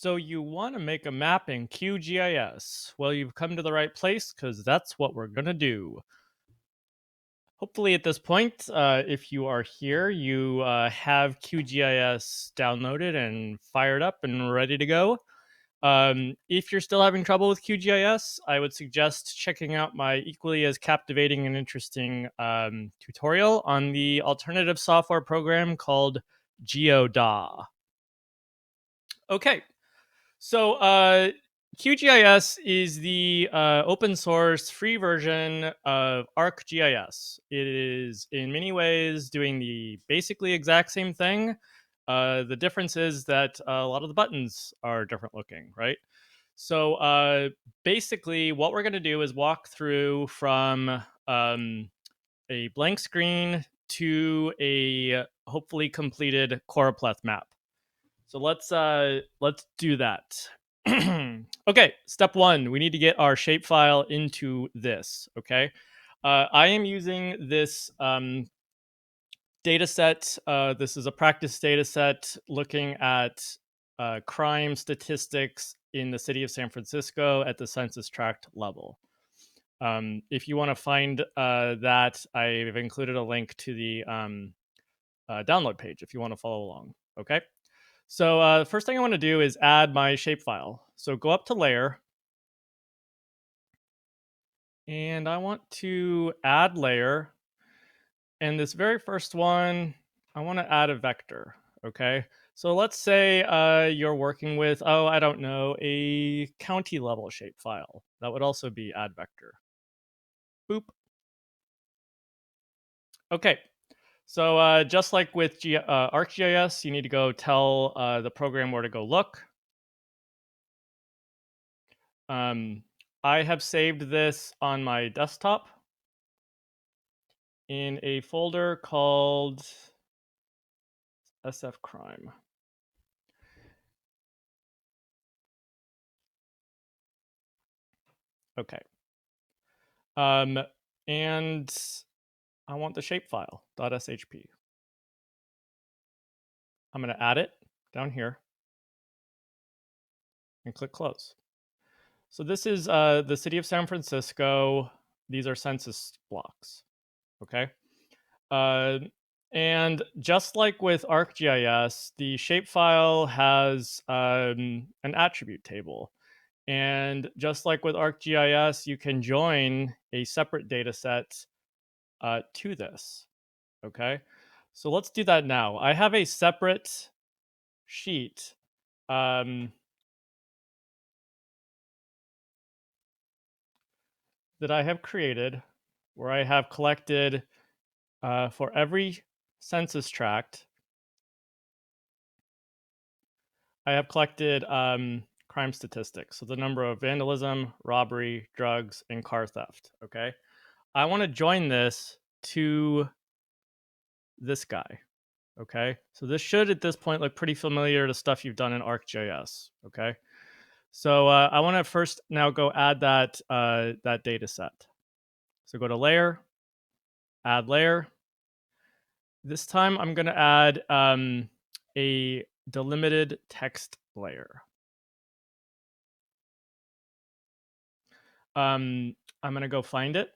So you want to make a map in QGIS. Well, you've come to the right place because that's what we're going to do. Hopefully at this point, if you are here, you have QGIS downloaded and fired up and ready to go. If you're still having trouble with QGIS, I would suggest checking out my equally as captivating and interesting tutorial on the alternative software program called GeoDA. Okay, so QGIS is the open source free version of ArcGIS. It is in many ways doing the basically exact same thing. The difference is that a lot of the buttons are different looking, right? So basically what we're going to do is walk through from a blank screen to a hopefully completed choropleth map. So let's do that. Okay, step one, we need to get our shapefile into this. Okay, I am using this data set. This is a practice data set looking at crime statistics in the city of San Francisco at the census tract level. If you want to find that, I've included a link to the download page if you want to follow along. Okay. So the first thing I want to do is add my shapefile. So go up to layer, and I want to add layer. And this very first one, I want to add a vector. Okay. So let's say you're working with, oh, I don't know, a county level shapefile. That would also be add vector. Boop. Okay. So just like with ArcGIS, you need to go tell the program where to go look. I have saved this on my desktop in a folder called SF Crime. Okay. And I want the shapefile .shp. I'm going to add it down here and click close. So this is the city of San Francisco. These are census blocks. Okay. And just like with ArcGIS, the shapefile has an attribute table. And just like with ArcGIS, you can join a separate data set to this. Okay, so let's do that now. I have a separate sheet that I have created where I have collected for every census tract, I have collected crime statistics. So the number of vandalism, robbery, drugs, and car theft. Okay. I want to join this to this guy. Okay. So this should at this point look pretty familiar to stuff you've done in ArcGIS. Okay. So I want to first now go add that that data set. So go to layer, add layer. This time I'm going to add a delimited text layer. I'm going to go find it.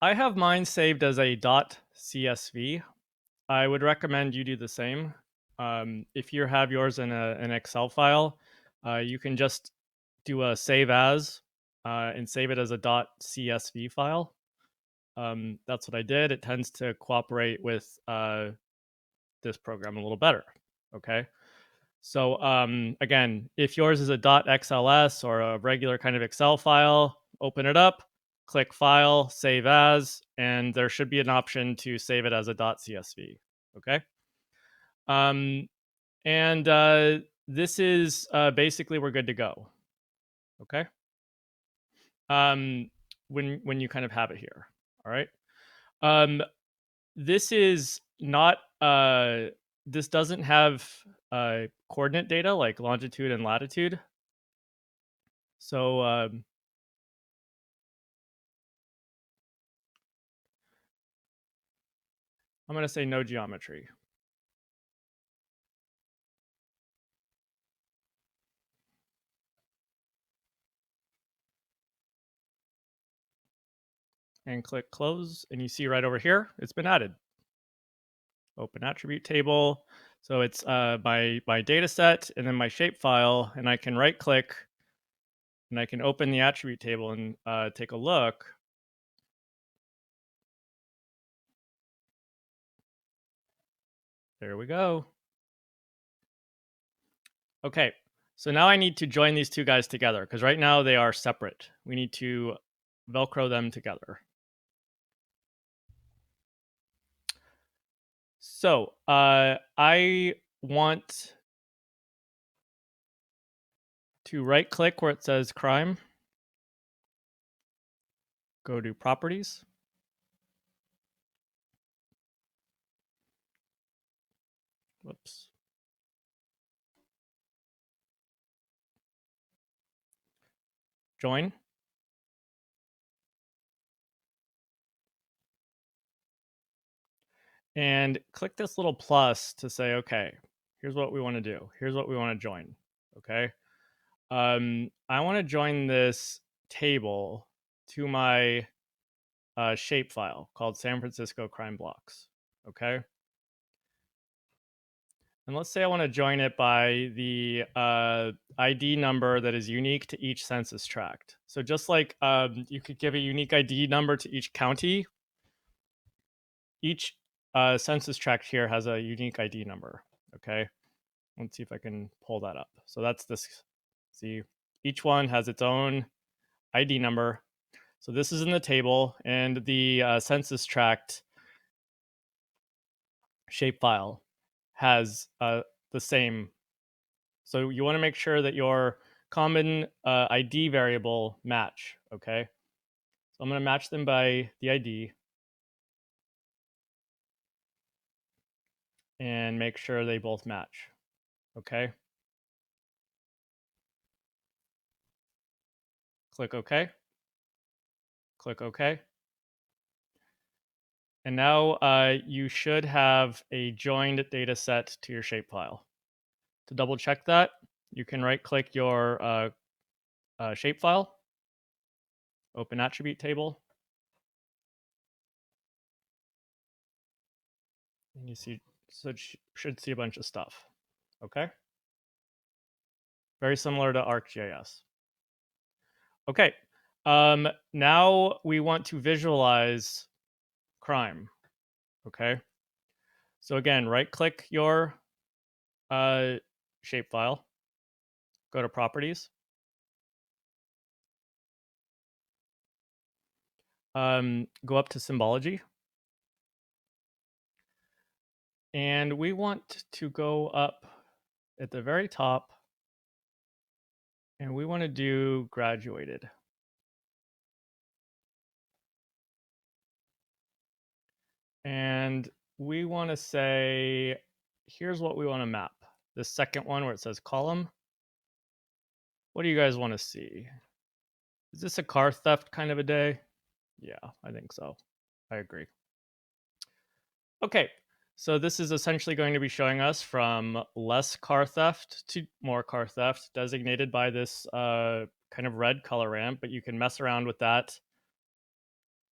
I have mine saved as a .csv. I would recommend you do the same. If you have yours in an Excel file, you can just do a save as and save it as a .csv file. That's what I did. It tends to cooperate with this program a little better. Okay. So again, if yours is a .xls or a regular kind of Excel file, open it up, click File, Save As, and there should be an option to save it as a .csv. Okay. And this is basically we're good to go. Okay. When you kind of have it here. All right. This is not this doesn't have coordinate data like longitude and latitude. So I'm going to say no geometry. And click close, and you see right over here, it's been added. Open attribute table. So it's my data set and then my shapefile, and I can right click and I can open the attribute table and take a look. There we go. Okay, so now I need to join these two guys together because right now they are separate. We need to Velcro them together. So I want to right click where it says crime, go to properties, whoops, join, and click this little plus to say, okay, here's what we want to do. Here's what we want to join. Okay. I want to join this table to my shapefile called San Francisco crime blocks. Okay. And let's say I want to join it by the ID number that is unique to each census tract. So just like you could give a unique ID number to each county, each census tract here has a unique ID number. Okay. Let's see if I can pull that up. So that's this. See, each one has its own ID number. So this is in the table, and the census tract shapefile has the same. So you want to make sure that your common ID variable match, okay? So I'm going to match them by the ID and make sure they both match, okay? Click OK. Click OK. And now you should have a joined data set to your shapefile. To double check that, you can right click your shapefile, open attribute table, and you see, so should see a bunch of stuff. Okay. Very similar to ArcGIS. Okay. Now we want to visualize crime. Okay. So again, right click your shapefile, go to properties. Go up to symbology. And we want to go up at the very top, and we want to do graduated. And we want to say, here's what we want to map. The second one where it says column. What do you guys want to see? Is this a car theft kind of a day? Yeah, I think so. I agree. Okay, so this is essentially going to be showing us from less car theft to more car theft, designated by this kind of red color ramp, but you can mess around with that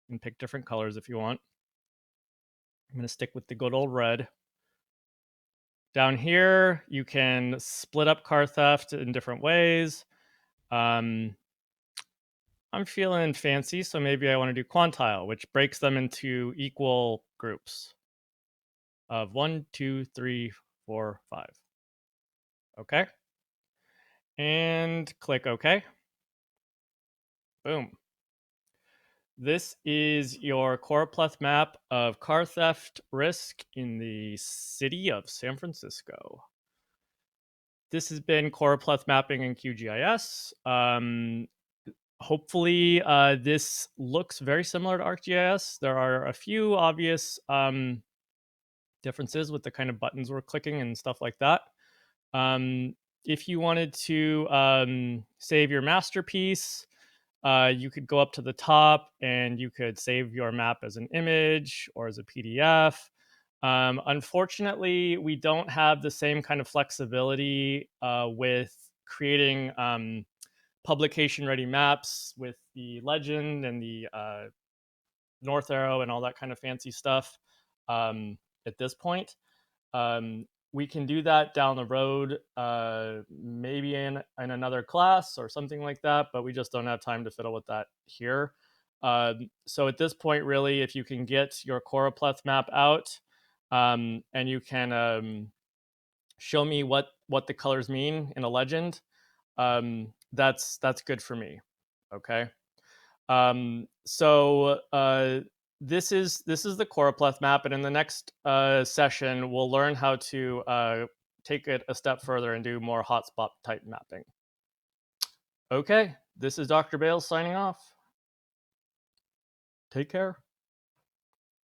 and pick different colors if you want. I'm going to stick with the good old red. Down here, you can split up car theft in different ways. I'm feeling fancy, so maybe I want to do quantile, which breaks them into equal groups of 1, 2, 3, 4, 5. Okay. And click OK. Boom. This is your choropleth map of car theft risk in the city of San Francisco. This has been choropleth mapping in QGIS. Hopefully, this looks very similar to ArcGIS. There are a few obvious differences with the kind of buttons we're clicking and stuff like that. If you wanted to save your masterpiece, you could go up to the top and you could save your map as an image or as a PDF. Unfortunately, we don't have the same kind of flexibility with creating publication ready maps with the legend and the north arrow and all that kind of fancy stuff at this point. We can do that down the road, maybe in another class or something like that, but we just don't have time to fiddle with that here. So at this point, really, if you can get your choropleth map out and you can show me what the colors mean in a legend, that's good for me. Okay. So this is the choropleth map, and in the next session, we'll learn how to take it a step further and do more hotspot type mapping. Okay, this is Dr. Bales signing off. Take care.